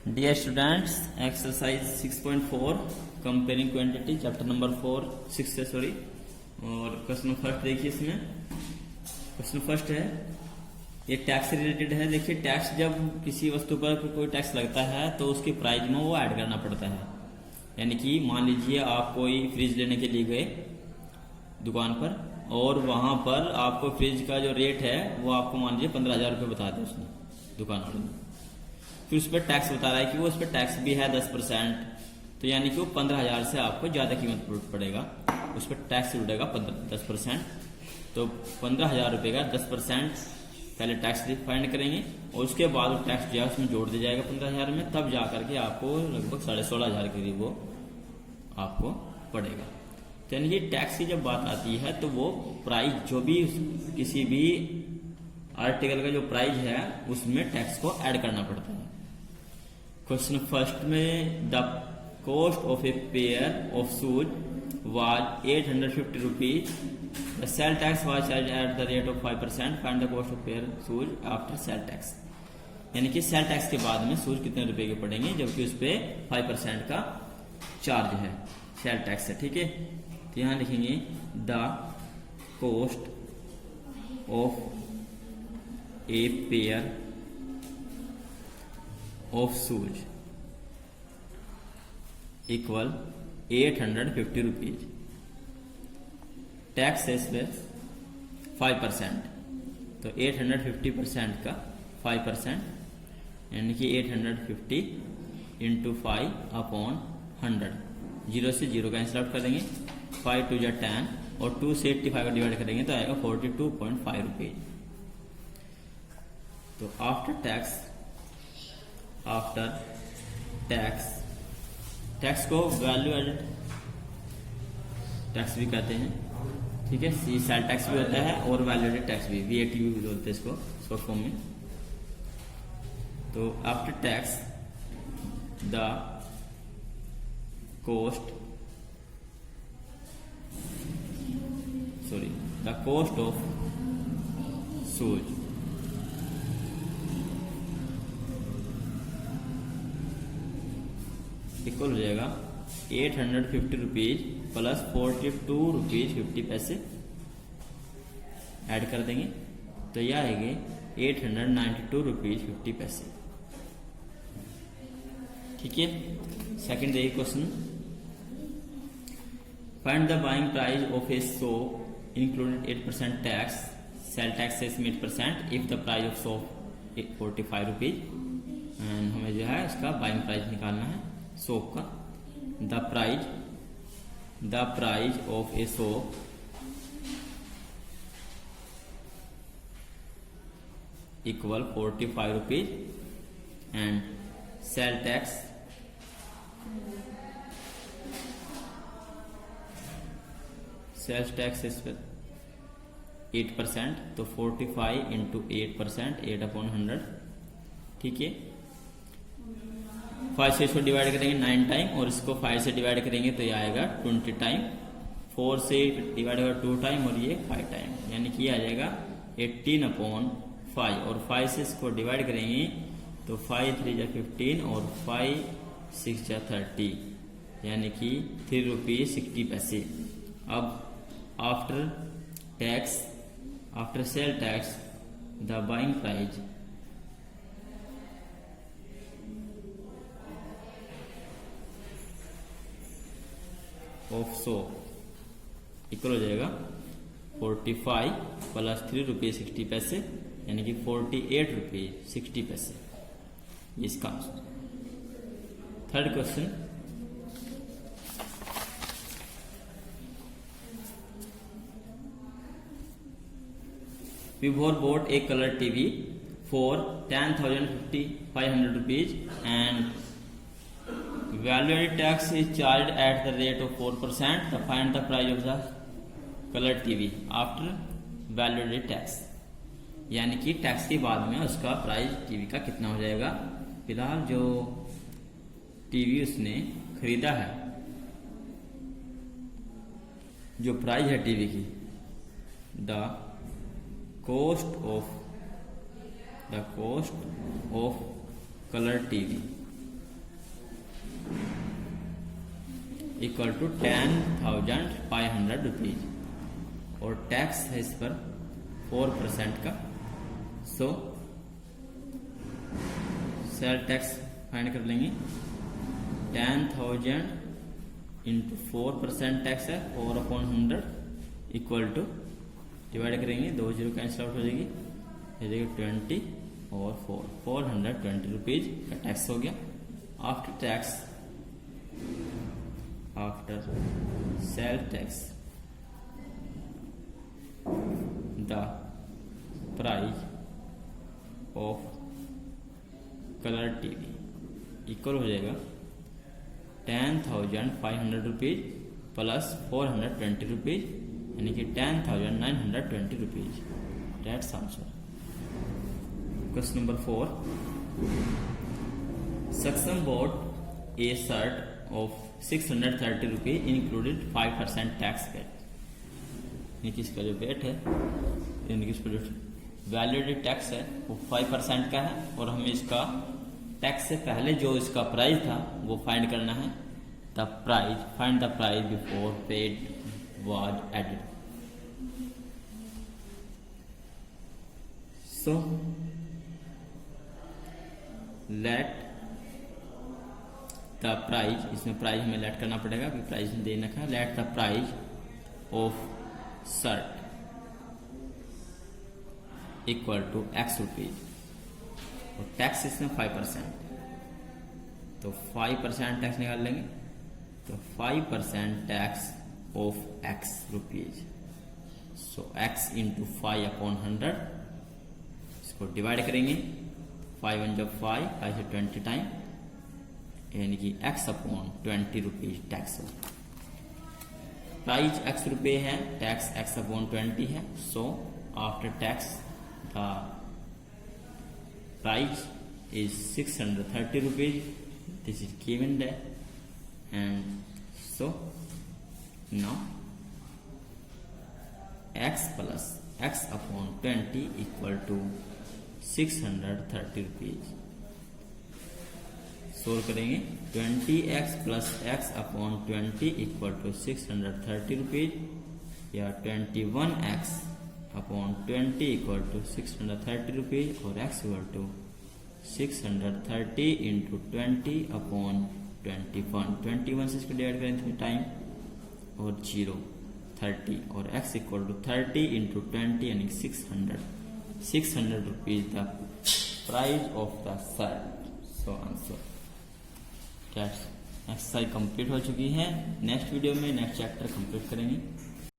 Dear students, exercise 6.4 comparing quantity chapter number 6 से sorry. और question first देखिए, इसमें क्वेश्चन फर्स्ट है, ये टैक्स से रिलेटेड है। देखिए, टैक्स जब किसी वस्तु पर कोई टैक्स लगता है तो उसके प्राइस में वो ऐड करना पड़ता है। यानी कि मान लीजिए आप कोई फ्रिज लेने के लिए गए दुकान पर और वहां पर आपको फ्रिज का जो रेट है वो आपको मान लीजिए 15,000 रुपये बता दिया उसने दुकान वाले ने। फिर उस पर टैक्स बता रहा है कि वो उस पर टैक्स भी है 10%, तो यानी कि वो 15,000 से आपको ज़्यादा कीमत पड़ेगा, उस पर टैक्स उड़ेगा 10%। तो 15,000 रुपये का 10% पहले टैक्स फाइंड करेंगे और उसके बाद वो टैक्स जो है उसमें जोड़ दिया जाएगा 15,000 में, तब जा करके आपको लगभग 16,500 के करीब वो आपको पड़ेगा। तो यानी कि टैक्स की जब बात आती है तो वो प्राइस जो भी किसी भी आर्टिकल का जो प्राइस है उसमें टैक्स को ऐड करना पड़ता है। क्वेश्चन फर्स्ट में the cost of a pair of shoes was 850 rupees, the sale tax was charge at the rate of 5%, find the cost of pair shoes after sale tax. यानी कि sale tax के बाद में shoes कितने रुपए के पड़ेंगे, जबकि उस पर 5% का चार्ज है, सेल टैक्स है। ठीक है, तो यहां लिखेंगे the cost of a pair of shoes equal 850 rupees, tax है इस पे 5%, तो 850% का 5% यानी कि 850 इंटू 5/100, 0 से 0 कैंसिल आउट कर देंगे, 5 2 10 और 2 से 85 का डिवाइड करेंगे तो आएगा 42.5 रुपीज। तो आफ्टर टैक्स, टैक्स को वैल्यू एडेड टैक्स भी कहते हैं। ठीक है, सेल टैक्स भी होता है और वैल्यू एडेड टैक्स भी, VAT भी बोलते हैं इसको शॉर्ट फॉर्म में। तो after tax the cost of shoes equal हो जाएगा 850 रुपीज प्लस 42 रुपीज 50 पैसे ऐड कर देंगे, तो यह आएंगे 892 रुपीज 50 पैसे। ठीक है, सेकंड देखिए question, find the buying price of a soap included 8% tax, sale tax है इसमें 8%, if the price of soap 45 rupees. And हमें जो है इसका बाइंग प्राइस निकालना है सोप का। The price of a soap equal 45 rupees and sale tax इस पर 8%, तो 45 इंटू 8%, 8/100। ठीक है, 5 से इसको डिवाइड करेंगे 9 टाइम और इसको 5 से डिवाइड करेंगे तो ये आएगा 20 टाइम, 4 से डिवाइड होगा 2 टाइम और ये 5 टाइम, यानी कि आ जाएगा 18/5। और 5 से इसको डिवाइड करेंगे तो 5 3 जा 15 और 5 6 जा 30, यानी कि 3 रुपीज 60 पैसे। अब after sale tax the buying price of soap equal हो जाएगा 45 प्लस 3 रुपीज 60 पैसे, यानी कि 48 रुपीज 60 पैसे, इसका answer. Third question, Vibhor bought a color TV for 10,500 rupees and value-added tax is charged at the rate of 4%. To find the price of the color TV after value-added tax, यानी कि tax के बाद में उसका price TV का कितना हो जाएगा। फिलहाल जो टीवी उसने खरीदा है, जो प्राइस है टीवी की, the cost of colour TV equal to 10,500 rupees और टैक्स है इस पर 4% का। सो सेल टैक्स फाइंड कर लेंगे। 10,000 इंटू 4% टैक्स है 4/100 इक्वल टू डिवाइड करेंगे, 2 जीरो कैंसिल आउट हो जाएगी, 20 और 420 रुपीज का टैक्स हो गया। After tax, after sale tax the price of colour TV equal हो जाएगा 10,500 रुपीज प्लस 420 रुपीज, यानी कि 10,920 rupees. That's answer. Question number 4, Saksam bought a shirt of 630 rupees included 5% tax VAT. यानी कि इसका जो वेट है, यानी कि इसका जो वैलिडेड टैक्स है वो 5% का है और हमें इसका टैक्स से पहले जो इसका प्राइस था वो फाइंड करना है। The price, find the price before paid was added. So let the price, इसमें प्राइस हमें लेट करना पड़ेगा, कि प्राइस में दे रखा है। Let the price of shirt equal to X rupees और टैक्स इसमें 5%, तो 5% टैक्स निकाल लेंगे। तो 5% tax of X rupees, so X into 5/100, इसको डिवाइड करेंगे। 5 1 जब 5 से 20 टाइम, यानी कि X/20 रुपीज टैक्स हो। प्राइस X रुपये है, टैक्स X/20 है। So after tax the price is 630 rupees. This is given there, and so now X plus X/20 equal to 630 rupees. Solve करेंगे। 20x plus X/20 equal to 630 rupees, या 21x/20 equal to 630 rupees और X equal to 630 into 20/21। 21 से इसको divide करें तो time और 0 30 और X equal to 30 into 20 यानी 600 rupees the price of the shirt. So answer. Exercise complete हो चुकी है। नेक्स्ट वीडियो में नेक्स्ट चैप्टर कंप्लीट करेंगे।